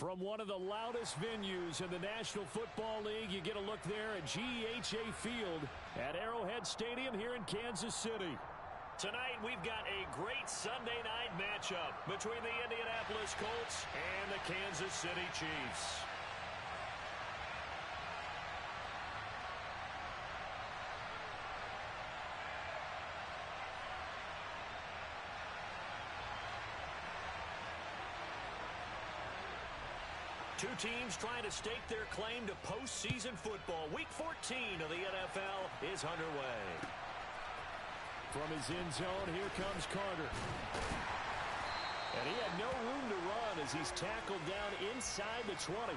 From one of the loudest venues in the National Football League, you get a look there at GEHA Field at Arrowhead Stadium here in Kansas City. Tonight, we've got a great Sunday night matchup between the Indianapolis Colts and the Kansas City Chiefs. Two teams trying to stake their claim to postseason football. Week 14 of the NFL is underway. From his end zone, here comes Carter. And he had no room to run as he's tackled down inside the 20.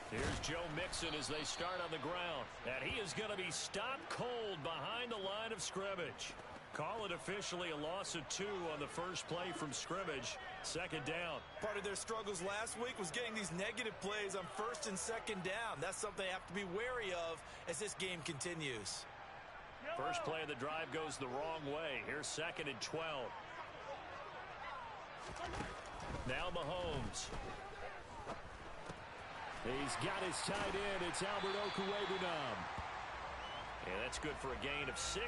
Here's Joe Mixon as they start on the ground. And he is going to be stopped cold behind the line of scrimmage. Call it officially a loss of 2 on the first play from scrimmage. Second down. Part of their struggles last week was getting these negative plays on first and second down. That's something they have to be wary of as this game continues. First play of the drive goes the wrong way. Here's 2nd and 12. Now Mahomes. He's got his tight end. It's Albert Okwuegbunam. And that's good for a gain of 6.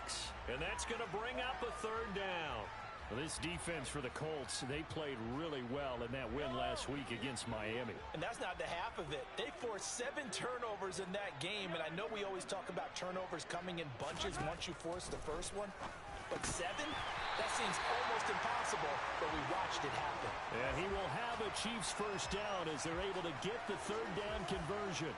And that's going to bring up a third down. Well, this defense for the Colts, they played really well in that win last week against Miami. And that's not the half of it. They forced 7 turnovers in that game. And I know we always talk about turnovers coming in bunches once you force the first one. But 7? That seems almost impossible, but we watched it happen. And he will have a Chiefs first down as they're able to get the third down conversion.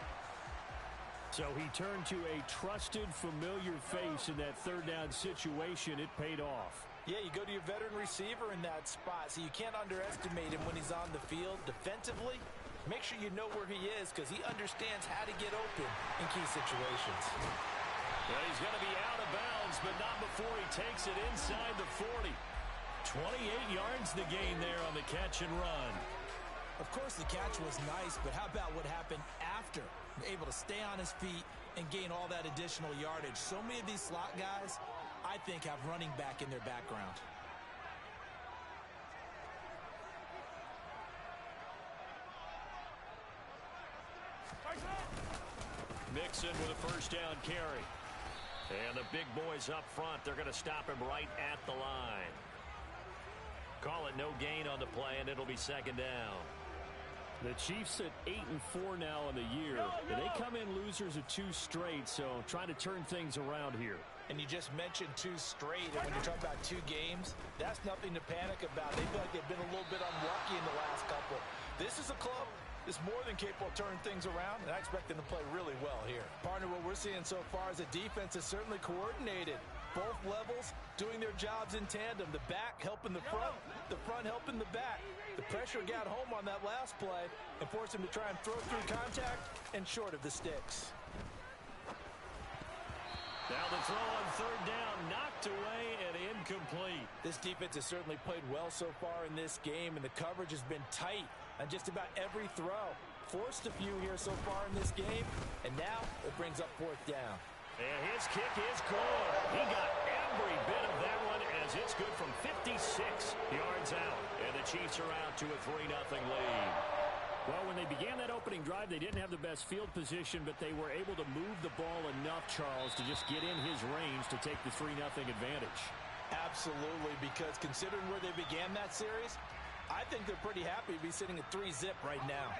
So he turned to a trusted, familiar face in that third down situation. It paid off. Yeah, you go to your veteran receiver in that spot, so you can't underestimate him when he's on the field. Defensively, make sure you know where he is because he understands how to get open in key situations. Well, he's going to be out of bounds, but not before he takes it inside the 40. 28 yards the gain there on the catch and run. Of course, the catch was nice, but how about what happened after? Able to stay on his feet and gain all that additional yardage. So many of these slot guys, I think, have running back in their background. Mixon with a first down carry. And the big boys up front, they're going to stop him right at the line. Call it no gain on the play, and it'll be second down. The Chiefs at 8-4 now in the year. They come in losers of 2 straight, so trying to turn things around here. And you just mentioned 2 straight, and when you're talking about 2 games, that's nothing to panic about. They feel like they've been a little bit unlucky in the last couple. This is a club that's more than capable of turning things around, and I expect them to play really well here. Partner, what we're seeing so far is the defense is certainly coordinated. Both levels doing their jobs in tandem. The back helping the front helping the back. The pressure got home on that last play and forced him to try and throw through contact and short of the sticks. Now the throw on third down, knocked away and incomplete. This defense has certainly played well so far in this game, and the coverage has been tight on just about every throw. Forced a few here so far in this game, and now it brings up 4th down. And his kick is good. He got every bit of that one as it's good from 56 yards out. And the Chiefs are out to a 3-0 lead. Well, when they began that opening drive, they didn't have the best field position, but they were able to move the ball enough, Charles, to just get in his range to take the 3-0 advantage. Absolutely, because considering where they began that series, I think they're pretty happy to be sitting at 3-zip right now.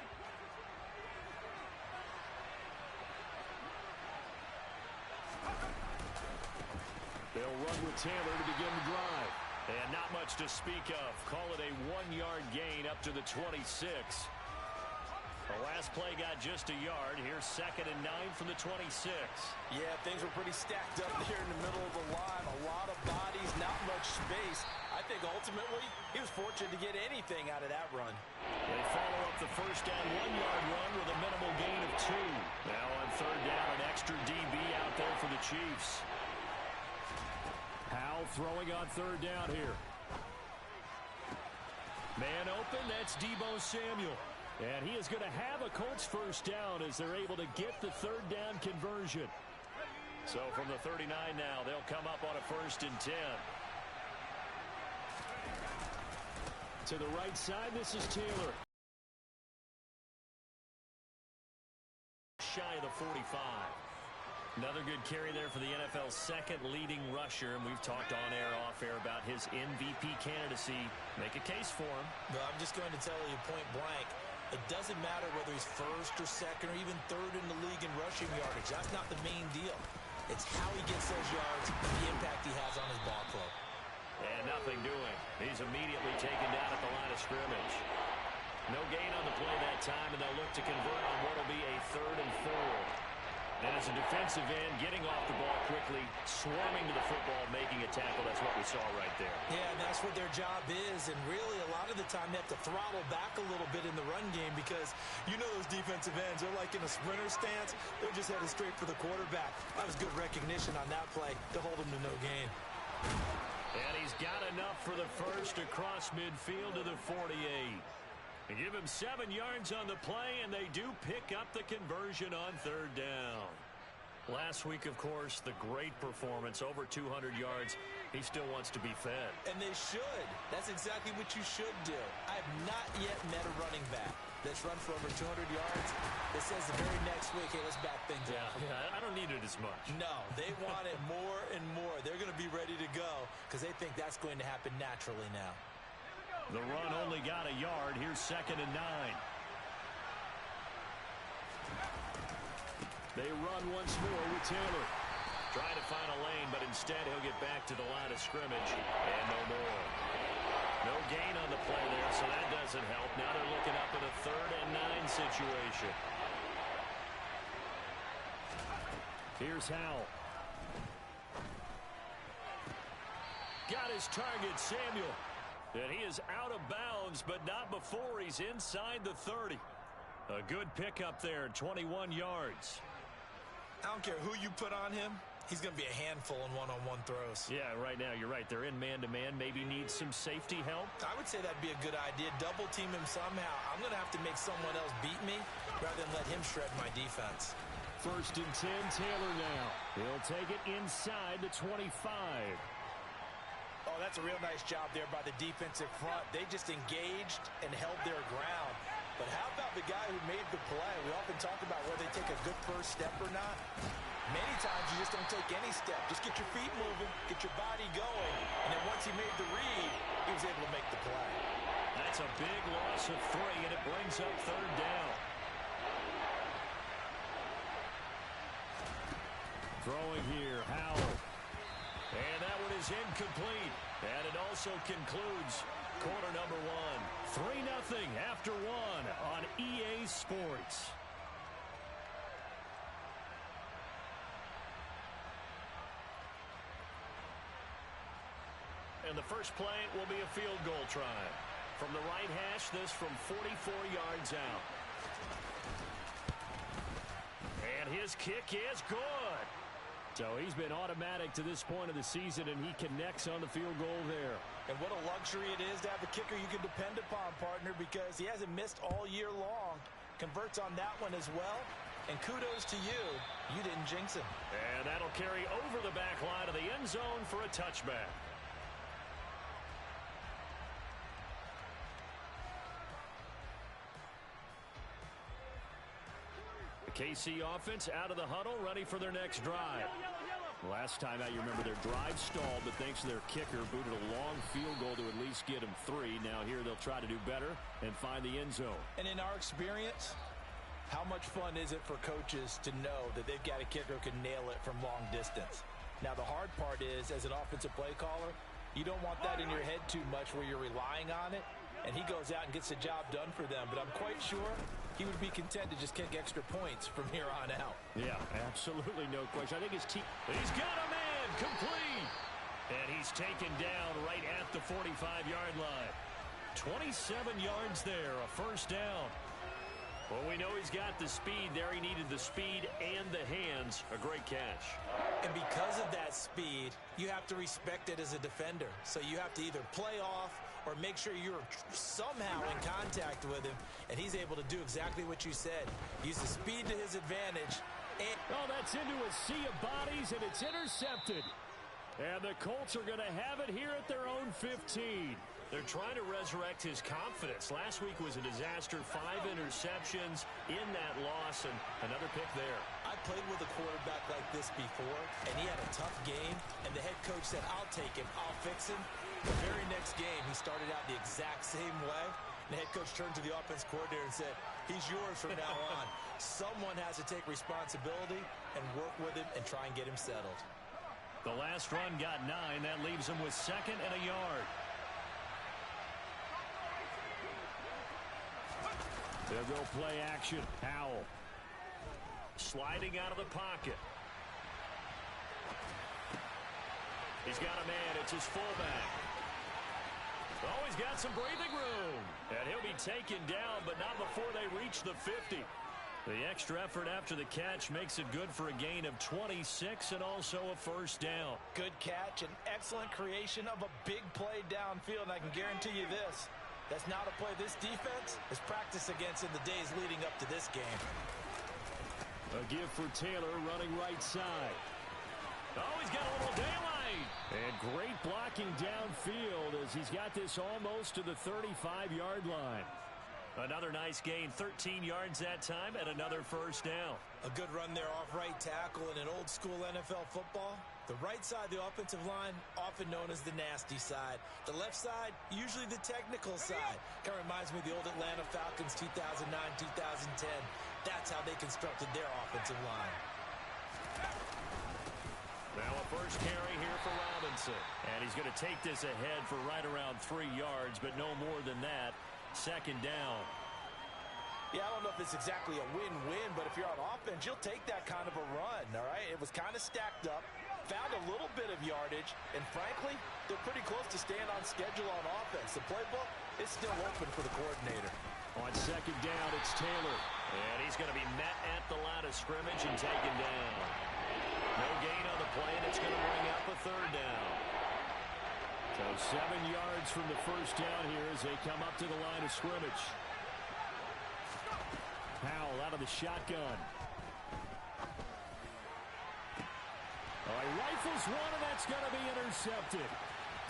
They'll run with Taylor to begin the drive. And not much to speak of. Call it a 1-yard gain up to the 26. The last play got just a yard. Here's 2nd and 9 from the 26. Yeah, things were pretty stacked up there in the middle of the line. A lot of bodies, not much space. I think ultimately he was fortunate to get anything out of that run. They follow up the first down 1-yard run with a minimal gain of 2. Now on third down, an extra DB out there for the Chiefs. Powell throwing on third down here. Man open, that's Deebo Samuel. And he is going to have a Colts first down as they're able to get the third down conversion. So from the 39 now, they'll come up on a 1st and 10. To the right side, this is Taylor. Shy of the 45. Another good carry there for the NFL's second leading rusher, and we've talked on air, off air about his MVP candidacy. Make a case for him. No, I'm just going to tell you point blank, it doesn't matter whether he's first or second or even third in the league in rushing yardage. That's not the main deal. It's how he gets those yards and the impact he has on his ball club. And nothing doing. He's immediately taken down at the line of scrimmage. No gain on the play that time, and they'll look to convert on what will be a 3rd and 4. And as a defensive end, getting off the ball quickly, swarming to the football, making a tackle. That's what we saw right there. Yeah, and that's what their job is. And really, a lot of the time, they have to throttle back a little bit in the run game because you know those defensive ends, they're like in a sprinter stance. They're just headed straight for the quarterback. That was good recognition on that play to hold them to no gain. And he's got enough for the first across midfield to the 48. They give him 7 yards on the play, and they do pick up the conversion on 3rd down. Last week, of course, the great performance, over 200 yards. He still wants to be fed. And they should. That's exactly what you should do. I have not yet met a running back that's run for over 200 yards that says the very next week, hey, let's back things up. Yeah, I don't need it as much. No, they want it more and more. They're going to be ready to go because they think that's going to happen naturally now. The run only got a yard. Here's 2nd and 9. They run once more with Taylor. Trying to find a lane, but instead he'll get back to the line of scrimmage. And no more. No gain on the play there, so that doesn't help. Now they're looking up at a 3rd and 9 situation. Here's Howell. Got his target, Samuel. And he is out of bounds, but not before he's inside the 30. A good pickup there, 21 yards. I don't care who you put on him. He's going to be a handful in one-on-one throws. Yeah, right now, you're right. They're in man-to-man. Maybe needs some safety help. I would say that'd be a good idea. Double team him somehow. I'm going to have to make someone else beat me rather than let him shred my defense. 1st and 10, Taylor now. He'll take it inside the 25. Oh, that's a real nice job there by the defensive front. They just engaged and held their ground. But how about the guy who made the play? We often talk about whether they take a good first step or not. Many times you just don't take any step. Just get your feet moving, get your body going. And then once he made the read, he was able to make the play. That's a big loss of 3, and it brings up 3rd down. Throwing here, Howell. And that one is incomplete. And it also concludes quarter number 1. 3-0 after 1 on EA Sports. And the first play will be a field goal try. From the right hash, this from 44 yards out. And his kick is good. So he's been automatic to this point of the season, and he connects on the field goal there. And what a luxury it is to have a kicker you can depend upon, partner, because he hasn't missed all year long. Converts on that one as well. And kudos to you. You didn't jinx him. And that'll carry over the back line of the end zone for a touchback. KC offense out of the huddle, ready for their next drive. Last time out, you remember their drive stalled, but thanks to their kicker, booted a long field goal to at least get them 3. Now here they'll try to do better and find the end zone. And in our experience, how much fun is it for coaches to know that they've got a kicker who can nail it from long distance? Now the hard part is, as an offensive play caller, you don't want that in your head too much where you're relying on it, and he goes out and gets the job done for them. But I'm quite sure he would be content to just kick extra points from here on out. Yeah, absolutely no question. I think his team... He's got a man complete. And he's taken down right at the 45-yard line. 27 yards there, a first down. Well, we know he's got the speed there. He needed the speed and the hands. A great catch. And because of that speed, you have to respect it as a defender. So you have to either play off or make sure you're somehow in contact with him, and he's able to do exactly what you said. Use the speed to his advantage. Oh, that's into a sea of bodies, and it's intercepted. And the Colts are going to have it here at their own 15. They're trying to resurrect his confidence. Last week was a disaster. 5 interceptions in that loss, and another pick there. I played with a quarterback like this before, and he had a tough game, and the head coach said, I'll take him, I'll fix him. The very next game, he started out the exact same way. And the head coach turned to the offense coordinator and said, he's yours from now on. Someone has to take responsibility and work with him and try and get him settled. The last run got 9. That leaves him with 2nd and a yard. They'll go play action. Howell. Sliding out of the pocket. He's got a man. It's his fullback. Oh, he's got some breathing room. And he'll be taken down, but not before they reach the 50. The extra effort after the catch makes it good for a gain of 26 and also a first down. Good catch and excellent creation of a big play downfield. And I can guarantee you this. That's not a play this defense is practiced against in the days leading up to this game. A give for Taylor running right side. Oh, he's got a little daylight. And great blocking downfield as he's got this almost to the 35-yard line. Another nice gain, 13 yards that time, and another first down. A good run there off right tackle in an old-school NFL football. The right side of the offensive line, often known as the nasty side. The left side, usually the technical side. Kind of reminds me of the old Atlanta Falcons 2009, 2010. That's how they constructed their offensive line. Now a first carry here for Robinson. And he's going to take this ahead for right around 3 yards, but no more than that. 2nd down. Yeah, I don't know if it's exactly a win-win, but if you're on offense, you'll take that kind of a run, all right? It was kind of stacked up, found a little bit of yardage, and frankly, they're pretty close to staying on schedule on offense. The playbook is still open for the coordinator. On 2nd down, it's Taylor. And he's going to be met at the line of scrimmage and taken down. No gain on the play, and it's going to bring up a 3rd down. So 7 yards from the first down here as they come up to the line of scrimmage. Powell out of the shotgun. Oh, he rifles one, and that's going to be intercepted.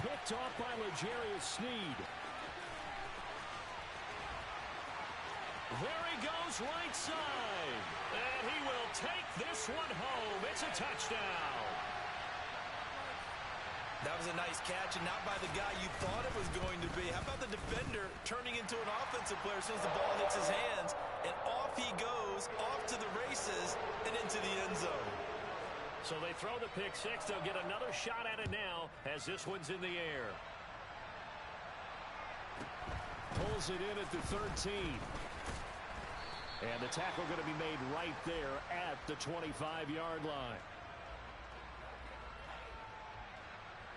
Picked off by L'Jarius Sneed. There he goes right side. And he will take this one home. It's a touchdown. That was a nice catch, and not by the guy you thought it was going to be. How about the defender turning into an offensive player as soon as the ball hits his hands, and off he goes, off to the races, and into the end zone. So they throw the pick 6. They'll get another shot at it now as this one's in the air. Pulls it in at the 13. And the tackle going to be made right there at the 25-yard line.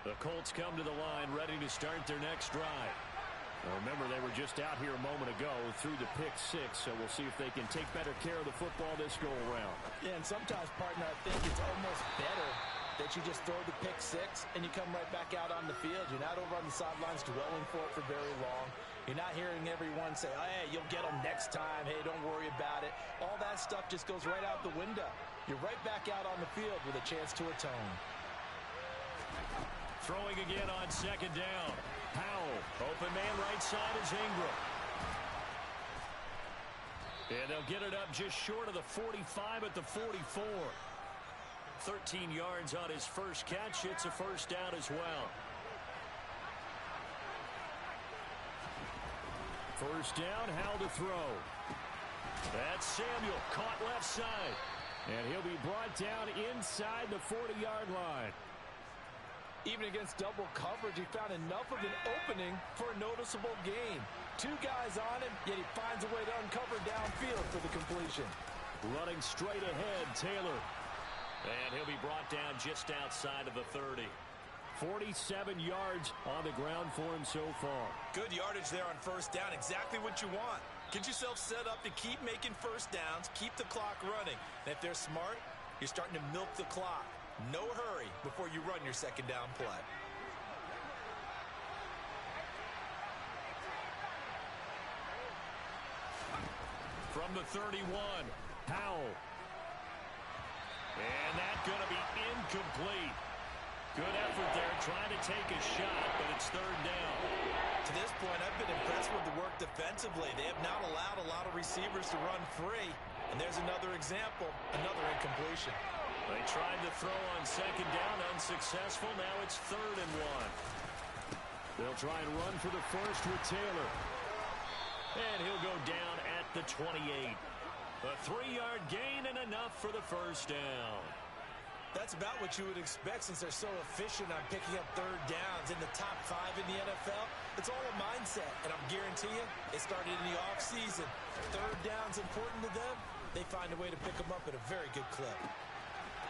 The Colts come to the line ready to start their next drive. Now remember, they were just out here a moment ago through the pick 6, so we'll see if they can take better care of the football this go-around. Yeah, and sometimes, partner, I think it's almost better that you just throw the pick 6 and you come right back out on the field. You're not over on the sidelines dwelling for it for very long. You're not hearing everyone say, oh, hey, you'll get them next time. Hey, don't worry about it. All that stuff just goes right out the window. You're right back out on the field with a chance to atone. Throwing again on 2nd down. Powell, open man right side is Ingram. And they'll get it up just short of the 45 at the 44. 13 yards on his first catch. It's a first down as well. First down, how to throw. That's Samuel, caught left side. And he'll be brought down inside the 40-yard line. Even against double coverage, he found enough of an opening for a noticeable gain. 2 guys on him, yet he finds a way to uncover downfield for the completion. Running straight ahead, Taylor. And he'll be brought down just outside of the 30. 47 yards on the ground for him so far. Good yardage there on first down, exactly what you want. Get yourself set up to keep making first downs, keep the clock running. And if they're smart, you're starting to milk the clock. No hurry before you run your second down play. From the 31, Powell. And that's going to be incomplete. Good effort there trying to take a shot, but it's third down. To this point, I've been impressed with the work defensively. They have not allowed a lot of receivers to run free. And there's another example, another incompletion. They tried to throw on second down, unsuccessful. Now it's 3rd and 1. They'll try and run for the first with Taylor. And he'll go down at the 28. A 3-yard gain and enough for the first down. That's about what you would expect since they're so efficient on picking up third downs in the top 5 in the NFL. It's all a mindset, and I'm guarantee you, it started in the offseason. Third down's important to them. They find a way to pick them up at a very good clip.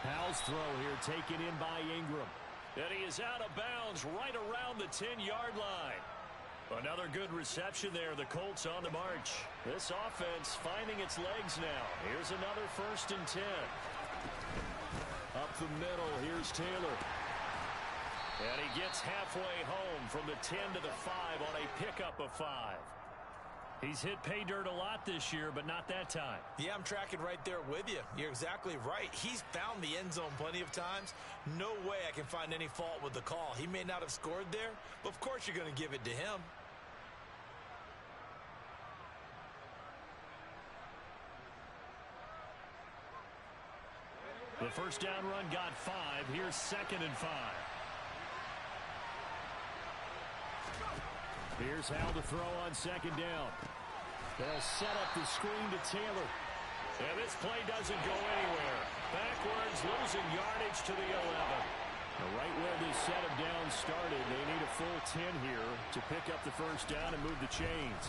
Powell's throw here taken in by Ingram. And he is out of bounds right around the 10-yard line. Another good reception there. The Colts on the march. This offense finding its legs now. Here's another 1st and 10. Up the middle, here's Taylor. And he gets halfway home from the 10 to the 5 on a pickup of 5. He's hit pay dirt a lot this year, but not that time. Yeah, I'm tracking right there with you. You're exactly right. He's found the end zone plenty of times. No way I can find any fault with the call. He may not have scored there, but of course you're going to give it to him. The first down run got 5. Here's 2nd and 5. Here's how to throw on second down. They'll set up the screen to Taylor. And this play doesn't go anywhere. Backwards, losing yardage to the 11. Right where this set of downs started, they need a full 10 here to pick up the first down and move the chains.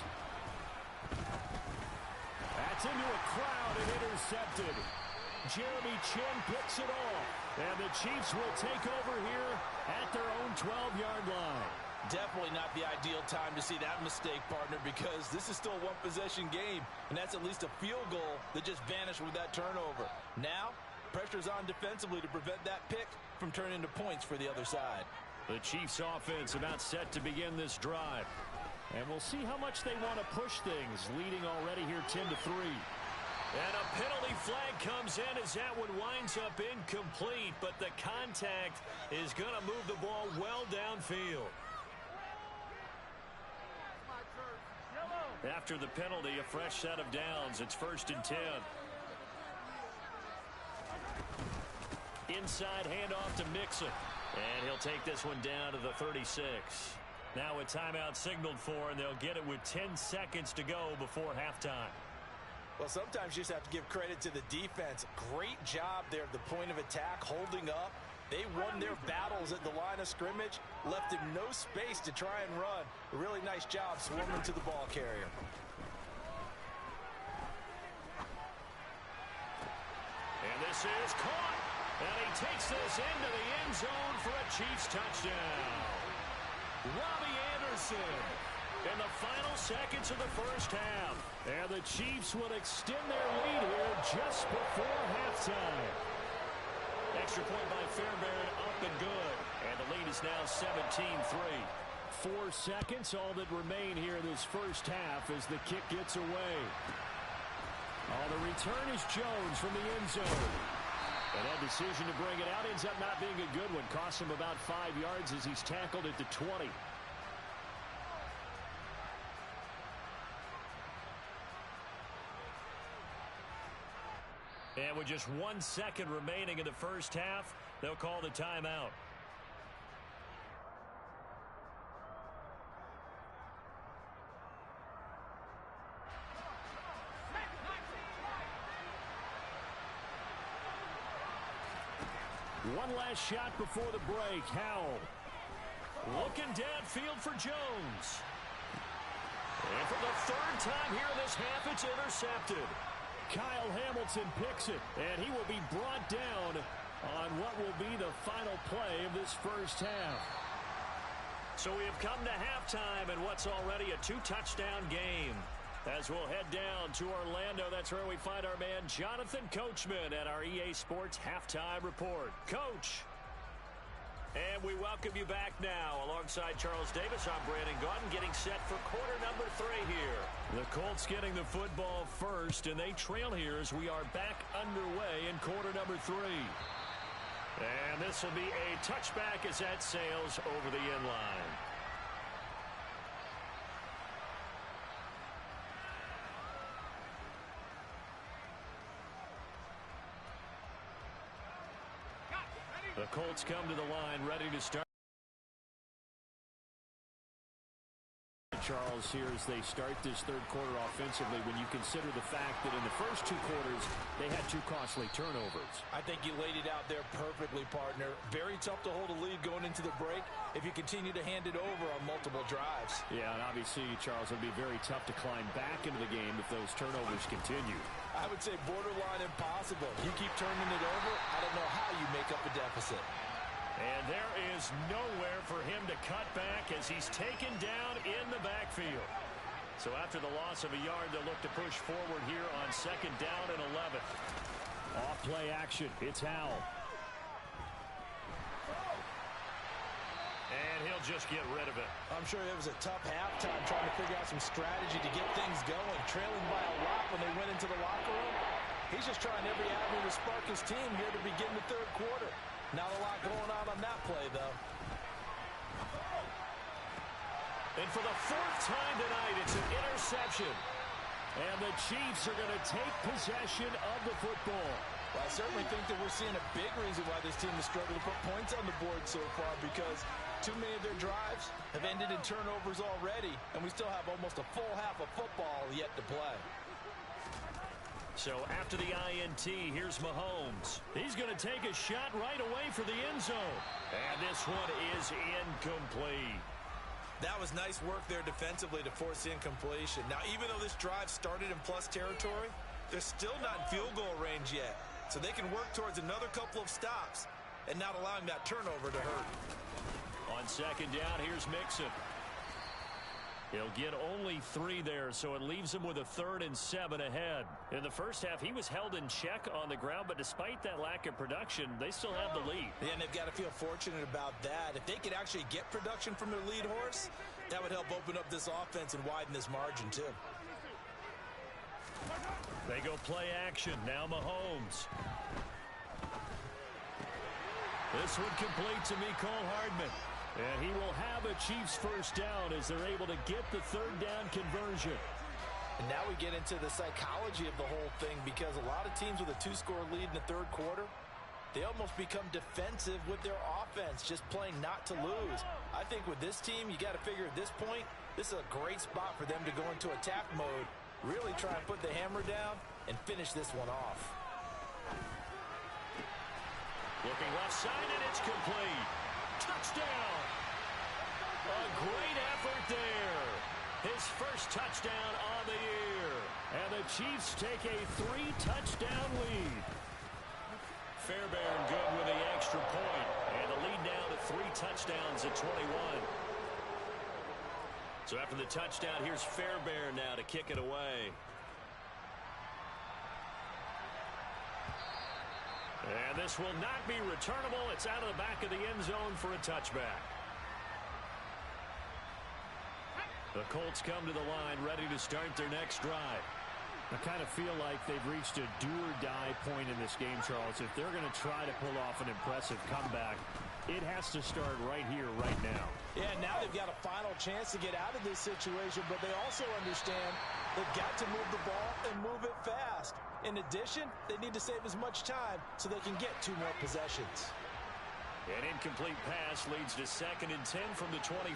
That's into a crowd and intercepted. Jeremy Chin picks it off. And the Chiefs will take over here at their own 12-yard line. Definitely not the ideal time to see that mistake, partner, because this is still a one-possession game, and that's at least a field goal that just vanished with that turnover. Now, pressure's on defensively to prevent that pick from turning into points for the other side. The Chiefs' offense about set to begin this drive. And we'll see how much they want to push things, leading already here 10-3. And a penalty flag comes in as that one winds up incomplete, but the contact is going to move the ball well downfield. After the penalty, a fresh set of downs. It's 1st and 10. Inside handoff to Mixon. And he'll take this one down to the 36. Now a timeout signaled for, and they'll get it with 10 seconds to go before halftime. Well, sometimes you just have to give credit to the defense. Great job there at the point of attack, holding up. They won their battles at the line of scrimmage, left him no space to try and run. A really nice job swarming to the ball carrier. And this is caught. And he takes this into the end zone for a Chiefs touchdown. Robbie Anderson in the final seconds of the first half. And the Chiefs will extend their lead here just before halftime. Extra point by Fairbairn, up and good. And the lead is now 17-3. 4 seconds, all that remain here this first half as the kick gets away. The return is Jones from the end zone. And that decision to bring it out ends up not being a good one. Costs him about 5 yards as he's tackled at the 20. And with just 1 second remaining in the first half, they'll call the timeout. One last shot before the break. Howell. Looking downfield for Jones. And for the 3rd time here in this half, it's intercepted. Kyle Hamilton picks it, and he will be brought down on what will be the final play of this first half. So we have come to halftime in what's already a 2-touchdown game. As we'll head down to Orlando, that's where we find our man Jonathan Coachman at our EA Sports Halftime Report. Coach. And we welcome you back now. Alongside Charles Davis, I'm Brandon Gaudin, getting set for quarter number 3 here. The Colts getting the football first, and they trail here as we are back underway in quarter number 3. And this will be a touchback as that sails over the end line. The Colts come to the line, ready to start. Charles, here as they start this third quarter offensively, when you consider the fact that in the first 2 quarters, they had 2 costly turnovers. I think you laid it out there perfectly, partner. Very tough to hold a lead going into the break if you continue to hand it over on multiple drives. Yeah, and obviously, Charles, it would be very tough to climb back into the game if those turnovers continue. I would say borderline impossible. You keep turning it over, I don't know how you make up a deficit. And there is nowhere for him to cut back as he's taken down in the backfield. So after the loss of a yard, they'll look to push forward here on 2nd down and 11. Off play action. It's Howell. And he'll just get rid of it. I'm sure it was a tough halftime trying to figure out some strategy to get things going. Trailing by a lot when they went into the locker room. He's just trying every avenue to spark his team here to begin the third quarter. Not a lot going on that play, though. And for the 4th time tonight, it's an interception. And the Chiefs are going to take possession of the football. Well, I certainly think that we're seeing a big reason why this team has struggled to put points on the board so far, because too many of their drives have ended in turnovers already, and we still have almost a full half of football yet to play. So after the INT, here's Mahomes. He's going to take a shot right away for the end zone. And this one is incomplete. That was nice work there defensively to force the incompletion. Now, even though this drive started in plus territory, they're still not in field goal range yet. So they can work towards another couple of stops and not allowing that turnover to hurt. On 2nd down, here's Mixon. He'll get only 3 there, so it leaves him with a 3rd and 7 ahead. In the first half, he was held in check on the ground, but despite that lack of production, they still have the lead. Yeah, and they've got to feel fortunate about that. If they could actually get production from their lead horse, that would help open up this offense and widen this margin, too. They go play action. Now Mahomes. This one complete to Mecole Hardman. And he will have a Chiefs first down as they're able to get the 3rd down conversion. And now we get into the psychology of the whole thing, because a lot of teams with a 2-score lead in the third quarter, they almost become defensive with their offense, just playing not to lose. I think with this team, you got to figure at this point, this is a great spot for them to go into attack mode, really try and put the hammer down and finish this one off. Looking left side, and it's complete. Touchdown! A great effort there. His first touchdown on the year. And the Chiefs take a 3-touchdown lead. Fairbairn good with the extra point. And the lead now to 3 touchdowns at 21. So after the touchdown, here's Fairbairn now to kick it away. And this will not be returnable. It's out of the back of the end zone for a touchback. The Colts come to the line ready to start their next drive. I kind of feel like they've reached a do-or-die point in this game, Charles. If they're going to try to pull off an impressive comeback, it has to start right here, right now. Yeah, now they've got a final chance to get out of this situation, but they also understand they've got to move the ball and move it fast. In addition, they need to save as much time so they can get 2 more possessions. An incomplete pass leads to 2nd and 10 from the 25.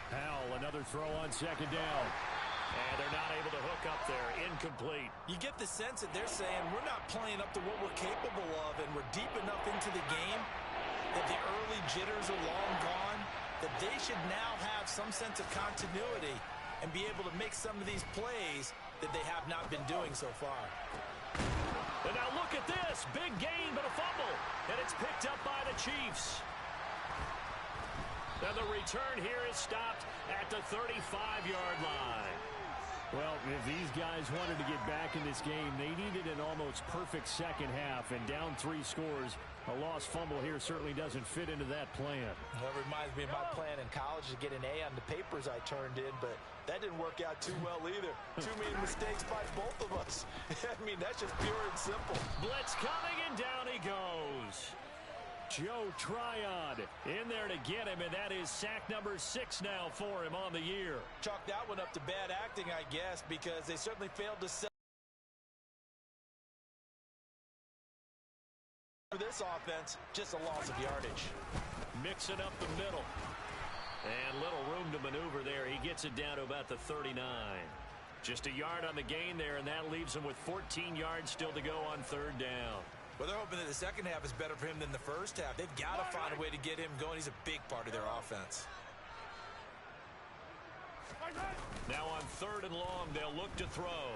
Howell, another throw on 2nd down. And they're not able to hook up there. Incomplete. You get the sense that they're saying we're not playing up to what we're capable of, and we're deep enough into the game that the early jitters are long gone, that they should now have some sense of continuity and be able to make some of these plays that they have not been doing so far. And now look at this. Big gain, but a fumble. And it's picked up by the Chiefs. Now the return here is stopped at the 35-yard line. Well, if these guys wanted to get back in this game, they needed an almost perfect second half, and down 3 scores. A lost fumble here certainly doesn't fit into that plan. That reminds me of my plan in college to get an A on the papers I turned in, but that didn't work out too well either. Too many mistakes by both of us. I mean, that's just pure and simple. Blitz coming, and down he goes. Joe Tryon in there to get him, and that is sack number 6 now for him on the year. Chalk that one up to bad acting, I guess, because they certainly failed to sell for this offense. Just a loss of yardage. Mixing up the middle. And little room to maneuver there. He gets it down to about the 39. Just a yard on the gain there, and that leaves him with 14 yards still to go on 3rd down. Well, they're hoping that the second half is better for him than the first half. They've got to find a way to get him going. He's a big part of their offense. Now on 3rd and long, they'll look to throw.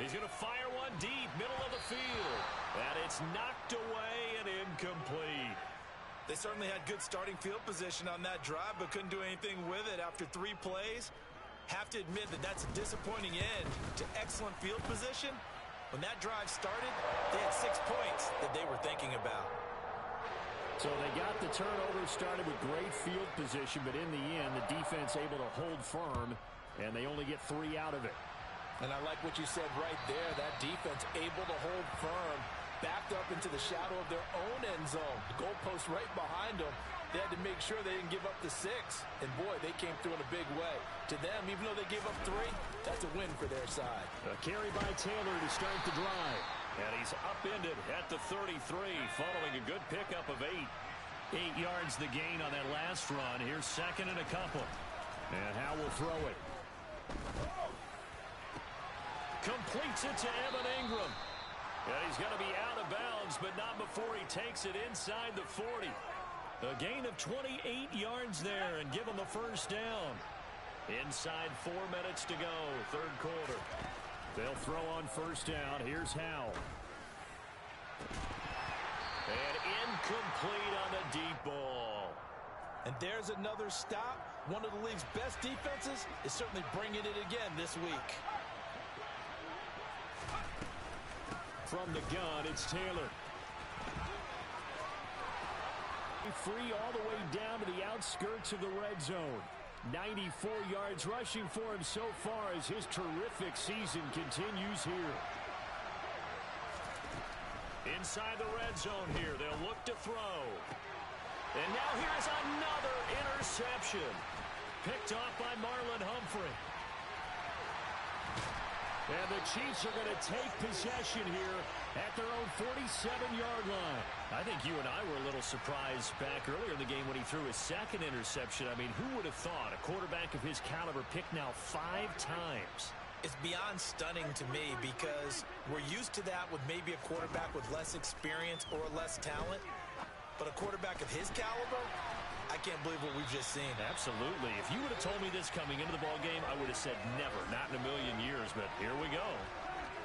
He's going to fire one deep, middle of the field. And it's knocked away and incomplete. They certainly had good starting field position on that drive, but couldn't do anything with it after 3 plays. Have to admit that that's a disappointing end to excellent field position. When that drive started, they had 6 points that they were thinking about. So they got the turnover started with great field position, but in the end, the defense able to hold firm, and they only get 3 out of it. And I like what you said right there. That defense able to hold firm, backed up into the shadow of their own end zone. The goalpost right behind them. They had to make sure they didn't give up the 6. And, boy, they came through in a big way. To them, even though they gave up 3, that's a win for their side. A carry by Taylor to start the drive. And he's upended at the 33, following a good pickup of 8. 8 yards the gain on that last run. Here's 2nd and a couple. And Howe will throw it. Completes it to Evan Ingram. And he's going to be out of bounds, but not before he takes it inside the 40. A gain of 28 yards there and give him the 1st down. Inside 4 minutes to go, 3rd quarter. They'll throw on 1st down. Here's Howe. And incomplete on the deep ball. And there's another stop. One of the league's best defenses is certainly bringing it again this week. From the gun, it's Taylor. Free all the way down to the outskirts of the red zone. 94 yards rushing for him so far as his terrific season continues here. Inside the red zone here, they'll look to throw. And now here's another interception. Picked off by Marlon Humphrey. And the Chiefs are going to take possession here at their own 47-yard line. I think you and I were a little surprised back earlier in the game when he threw his 2nd interception. I mean, who would have thought a quarterback of his caliber picked now 5 times? It's beyond stunning to me because we're used to that with maybe a quarterback with less experience or less talent. But a quarterback of his caliber, I can't believe what we've just seen. Absolutely. If you would have told me this coming into the ballgame, I would have said never, not in a million years. But here we go.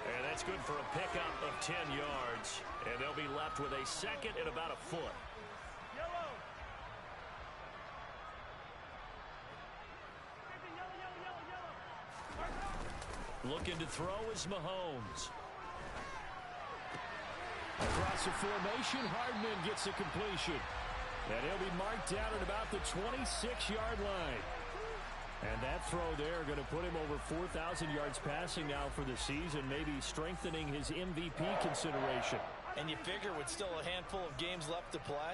And that's good for a pickup of 10 yards. And they'll be left with a 2nd and about a foot. Looking to throw is Mahomes. Across the formation, Hardman gets a completion. And he'll be marked down at about the 26-yard line. And that throw there going to put him over 4,000 yards passing now for the season, maybe strengthening his MVP consideration. And you figure with still a handful of games left to play,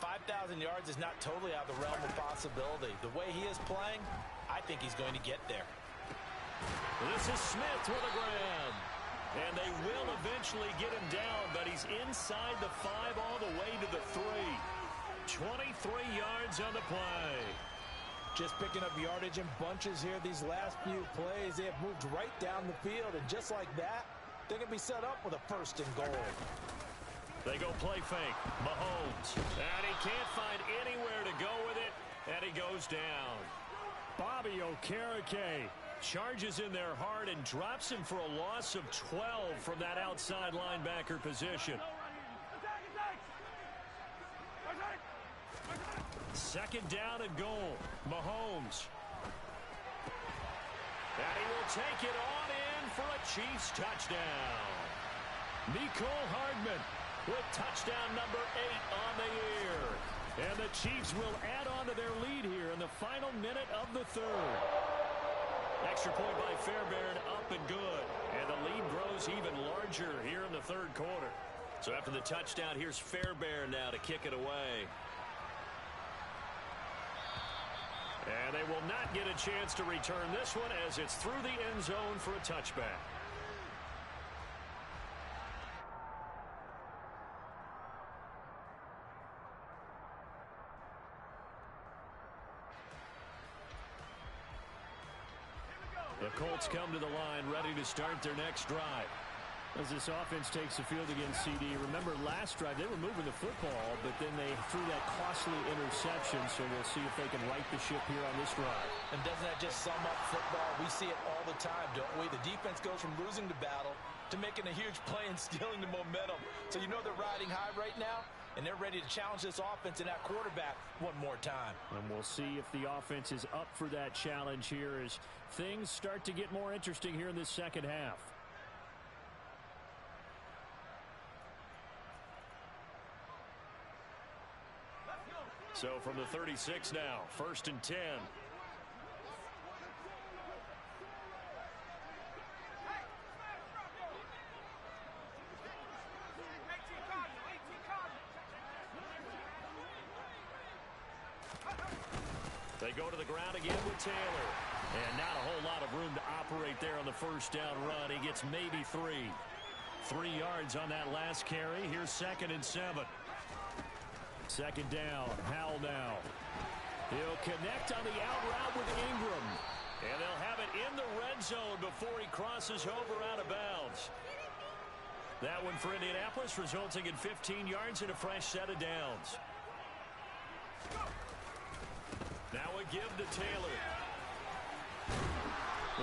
5,000 yards is not totally out of the realm of possibility. The way he is playing, I think he's going to get there. This is Smith with a grab. And they will eventually get him down, but he's inside the 5 all the way to the 3. 23 yards on the play. Just picking up yardage in bunches here these last few plays. They have moved right down the field, and just like that, they're going to be set up with a 1st and goal. They go play fake. Mahomes. And he can't find anywhere to go with it, and he goes down. Bobby Okereke charges in there hard and drops him for a loss of 12 from that outside linebacker position. 2nd down and goal. Mahomes. And he will take it on in for a Chiefs touchdown. Mecole Hardman with touchdown number 8 on the year. And the Chiefs will add on to their lead here in the final minute of the third. Extra point by Fairbairn, up and good. And the lead grows even larger here in the third quarter. So after the touchdown, here's Fairbairn now to kick it away. And they will not get a chance to return this one as it's through the end zone for a touchback. The Colts come to the line ready to start their next drive. As this offense takes the field against CD, remember last drive they were moving the football, but then they threw that costly interception, so we'll see if they can right the ship here on this drive. And doesn't that just sum up football? We see it all the time, don't we? The defense goes from losing the battle to making a huge play and stealing the momentum. So you know they're riding high right now, and they're ready to challenge this offense and that quarterback one more time. And we'll see if the offense is up for that challenge here as things start to get more interesting here in this second half. So from the 36 now, 1st and 10. They go to the ground again with Taylor. And not a whole lot of room to operate there on the first down run. He gets maybe 3. 3 yards on that last carry. Here's 2nd and 7. Second down, Howell now. He'll connect on the out route with Ingram. And they'll have it in the red zone before he crosses over out of bounds. That one for Indianapolis, resulting in 15 yards and a fresh set of downs. Now a give to Taylor.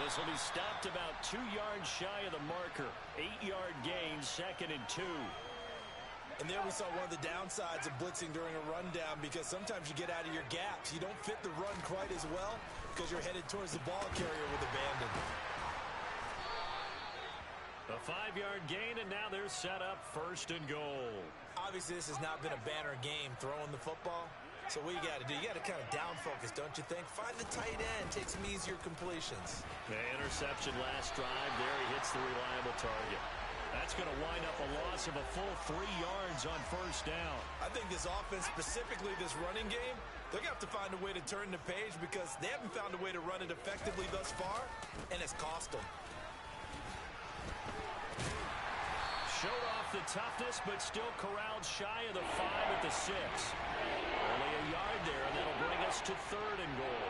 This will be stopped about 2 yards shy of the marker. 8-yard gain, 2nd and 2. And there we saw one of the downsides of blitzing during a rundown, because sometimes you get out of your gaps. You don't fit the run quite as well because you're headed towards the ball carrier with abandon. A 5-yard gain, and now they're set up 1st and goal. Obviously, this has not been a banner game throwing the football. So what you got to do, you got to kind of down focus, don't you think? Find the tight end, take some easier completions. The interception last drive. There he hits the reliable target. That's going to wind up a loss of a full 3 yards on 1st down. I think this offense, specifically this running game, they're going to have to find a way to turn the page because they haven't found a way to run it effectively thus far, and it's cost them. Showed off the toughness, but still corralled shy of the 5 at the 6. Only a yard there, and that'll bring us to 3rd and goal.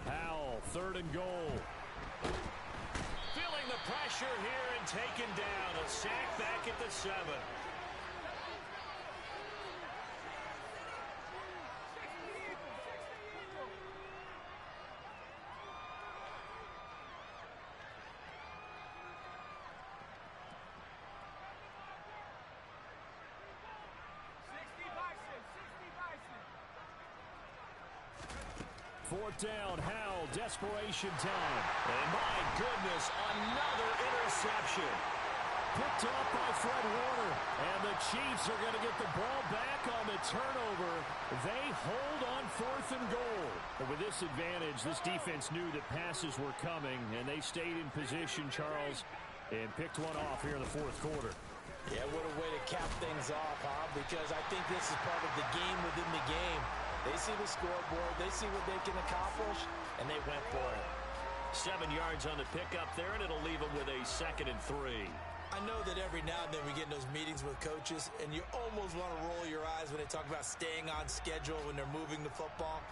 Howell, 3rd and goal. Feeling the pressure here and taken down. A sack back at the 7. Fourth down, Howell, desperation time. And my goodness, another interception. Picked off by Fred Warner. And the Chiefs are going to get the ball back on the turnover. They hold on 4th and goal. But with this advantage, this defense knew that passes were coming, and they stayed in position, Charles, and picked one off here in the 4th quarter. Yeah, what a way to cap things off, huh? Because I think this is part of the game within the game. They see the scoreboard, they see what they can accomplish, and they went for it. 7 yards on the pickup there, and it'll leave them with a 2nd and 3. I know that every now and then we get in those meetings with coaches, and you almost want to roll your eyes when they talk about staying on schedule when they're moving the football.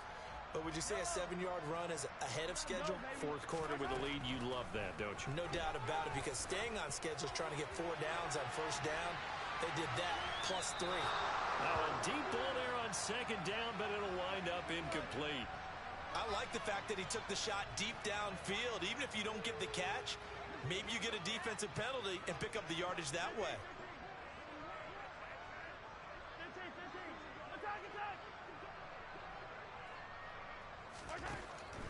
But would you say a 7-yard run is ahead of schedule? 4th quarter with a lead, you love that, don't you? No doubt about it, because staying on schedule is trying to get 4 downs on 1st down. They did that, plus 3. Now a deep ball there on 2nd down, but it'll wind up incomplete. I like the fact that he took the shot deep downfield. Even if you don't get the catch, maybe you get a defensive penalty and pick up the yardage that way.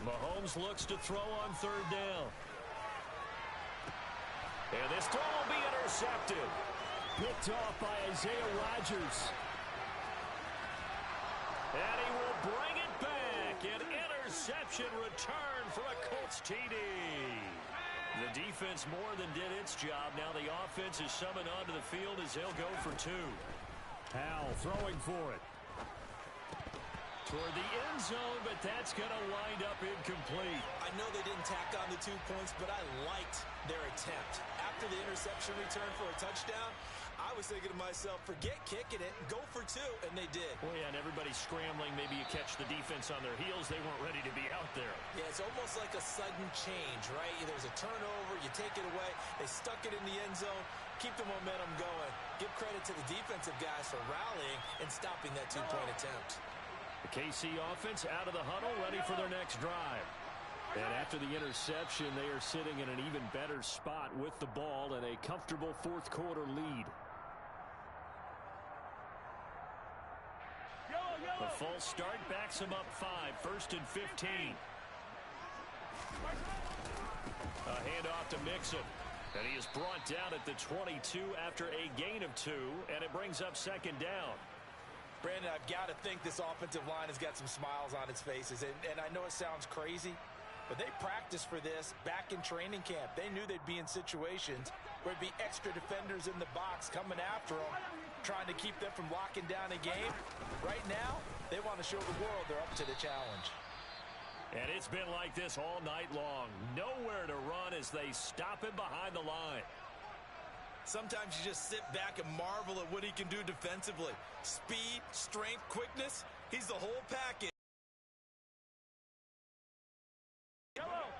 Mahomes looks to throw on third down. And this throw will be intercepted. Picked off by Isaiah Rodgers. And he will bring it back. An interception return for a Colts TD. The defense more than did its job. Now the offense is summoned onto the field as they'll go for two. Howell throwing for it. Toward the end zone, but that's going to wind up incomplete. I know they didn't tack on the 2 points, but I liked their attempt. After the interception return for a touchdown, I was thinking to myself, forget kicking it, go for two, and they did. Well, yeah, and everybody's scrambling. Maybe you catch the defense on their heels. They weren't ready to be out there. Yeah, it's almost like a sudden change, right? There's a turnover, you take it away. They stuck it in the end zone. Keep the momentum going. Give credit to the defensive guys for rallying and stopping that 2-point attempt. The KC offense out of the huddle, ready for their next drive. And after the interception, they are sitting in an even better spot with the ball and a comfortable fourth-quarter lead. The false start backs him up 5, 1st and 15. A handoff to Mixon. And he is brought down at the 22 after a gain of 2, and it brings up 2nd down. Brandon, I've got to think this offensive line has got some smiles on its faces. And I know it sounds crazy, but they practiced for this back in training camp. They knew they'd be in situations where there'd be extra defenders in the box coming after them, trying to keep them from locking down a game. Right now, they want to show the world they're up to the challenge. And it's been like this all night long. Nowhere to run as they stop him behind the line. Sometimes you just sit back and marvel at what he can do defensively. Speed, strength, quickness. He's the whole package.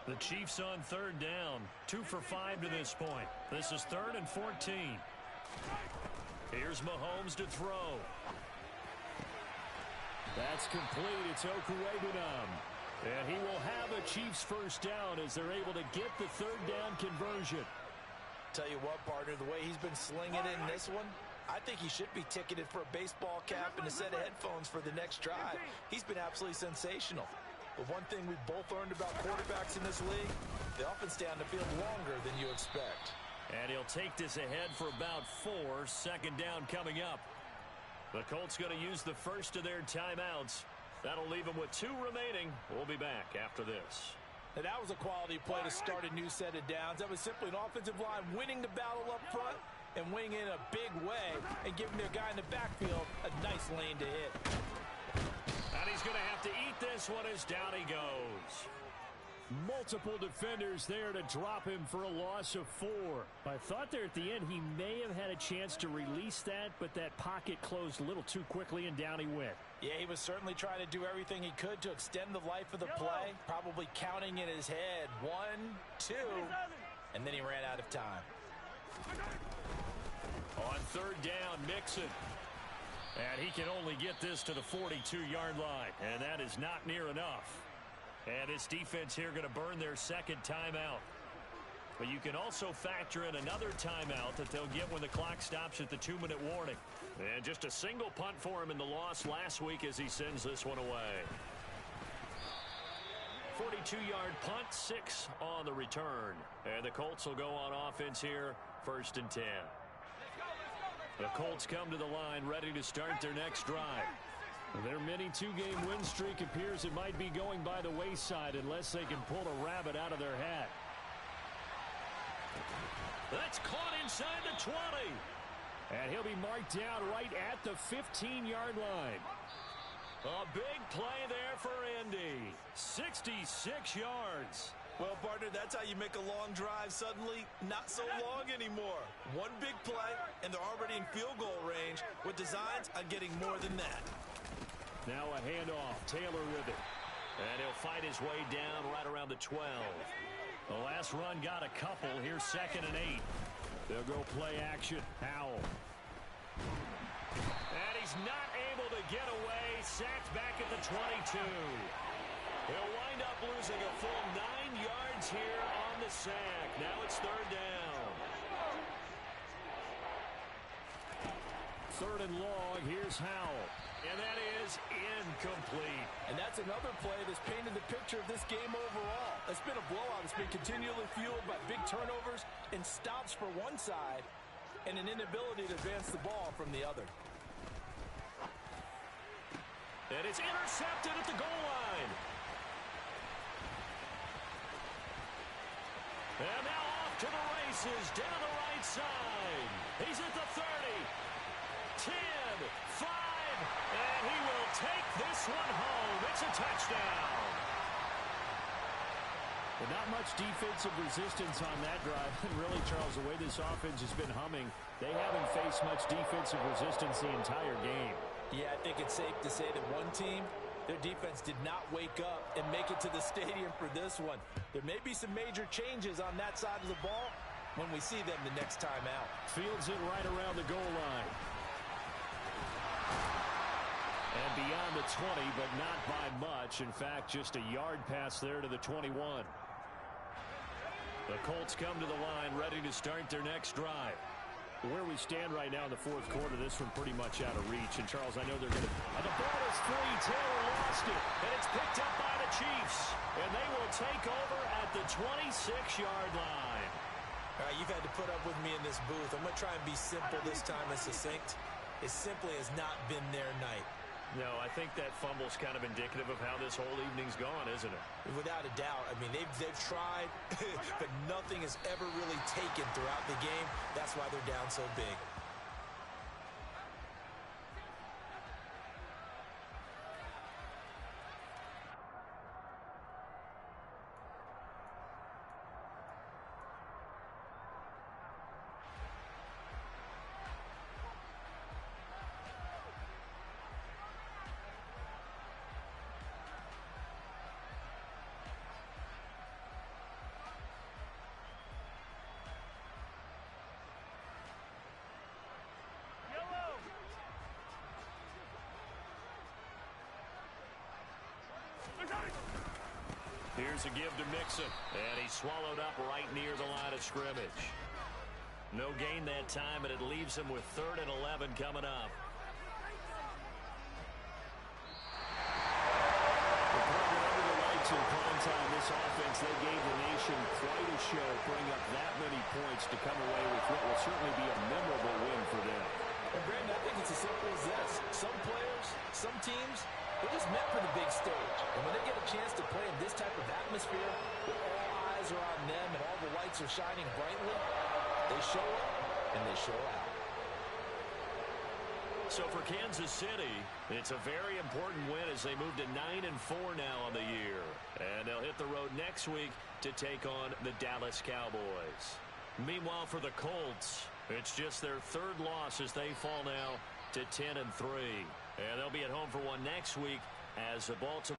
The Chiefs on 3rd down. 2 for 5 to this point. This is 3rd and 14. Here's Mahomes to throw. That's complete. It's Okuwebunam. And he will have a Chiefs first down as they're able to get the 3rd down conversion. Tell you what, partner, the way he's been slinging it in this one, I think he should be ticketed for a baseball cap and a set of headphones for the next drive. He's been absolutely sensational. But one thing we've both learned about quarterbacks in this league, they often stay on the field longer than you expect. And he'll take this ahead for about 4. 2nd down coming up. The Colts going to use the first of their timeouts. That'll leave them with 2 remaining. We'll be back after this. And that was a quality play to start a new set of downs. That was simply an offensive line winning the battle up front and winning in a big way and giving their guy in the backfield a nice lane to hit. And he's going to have to eat this one as down he goes. Multiple defenders there to drop him for a loss of 4. I thought there at the end he may have had a chance to release that, but that pocket closed a little too quickly and down he went. Yeah, he was certainly trying to do everything he could to extend the life of the play, probably counting in his head 1, 2, and then he ran out of time. On 3rd down, Mixon. And he can only get this to the 42-yard line, and that is not near enough. And this defense here going to burn their 2nd timeout. But you can also factor in another timeout that they'll get when the clock stops at the 2-minute warning. And just a single punt for him in the loss last week as he sends this one away. 42-yard punt, 6 on the return. And the Colts will go on offense here, 1st and 10. The Colts come to the line ready to start their next drive. Their mini 2-game win streak appears it might be going by the wayside unless they can pull a rabbit out of their hat. That's caught inside the 20. And he'll be marked down right at the 15-yard line. A big play there for Indy. 66 yards. Well, partner, that's how you make a long drive suddenly not so long anymore. One big play, and they're already in field goal range with designs on getting more than that. Now a handoff. Taylor with it. And he'll fight his way down right around the 12. The last run got a couple. Here's 2nd and 8. They'll go play action. Howell. And he's not able to get away. Sacked back at the 22. He'll wind up losing a full 9 yards here on the sack. Now it's 3rd down. 3rd and long. Here's Howell. And that is incomplete. And that's another play that's painted the picture of this game overall. It's been a blowout. It's been continually fueled by big turnovers and stops for one side and an inability to advance the ball from the other. And it's intercepted at the goal line. And now off to the races, down the right side. He's at the 30, 10, 5, and he will take this one home. It's a touchdown. But not much defensive resistance on that drive. And really, Charles, the way this offense has been humming, they haven't faced much defensive resistance the entire game. Yeah, I think it's safe to say that one team, their defense did not wake up and make it to the stadium for this one. There may be some major changes on that side of the ball when we see them the next time out. Fields it right around the goal line. And beyond the 20, but not by much. In fact, just a yard pass there to the 21. The Colts come to the line ready to start their next drive. Where we stand right now in the 4th quarter, this one pretty much out of reach. And, Charles, I know they're going to... And the ball is free. Taylor lost it. And it's picked up by the Chiefs. And they will take over at the 26-yard line. All right, you've had to put up with me in this booth. I'm going to try and be simple this time and succinct. It simply has not been their night. No, I think that fumble's kind of indicative of how this whole evening's gone, isn't it? Without a doubt. I mean, they've tried, but nothing has ever really taken throughout the game. That's why they're down so big. Here's a give to Mixon, and he swallowed up right near the line of scrimmage. No gain that time, and it leaves him with 3rd and 11 coming up. Under the lights in prime time, this offense, they gave the nation quite a show, putting up that many points to come away with what will certainly be a memorable win for them. And Brandon, I think it's as simple as this. Some players, some teams, they're just meant for the big stage. And when they get a chance to play in this type of atmosphere, where all eyes are on them and all the lights are shining brightly, they show up and they show out. So for Kansas City, it's a very important win as they move to 9-4 now on the year. And they'll hit the road next week to take on the Dallas Cowboys. Meanwhile, for the Colts, it's just their 3rd loss as they fall now to 10-3. And they'll be at home for one next week as the Baltimore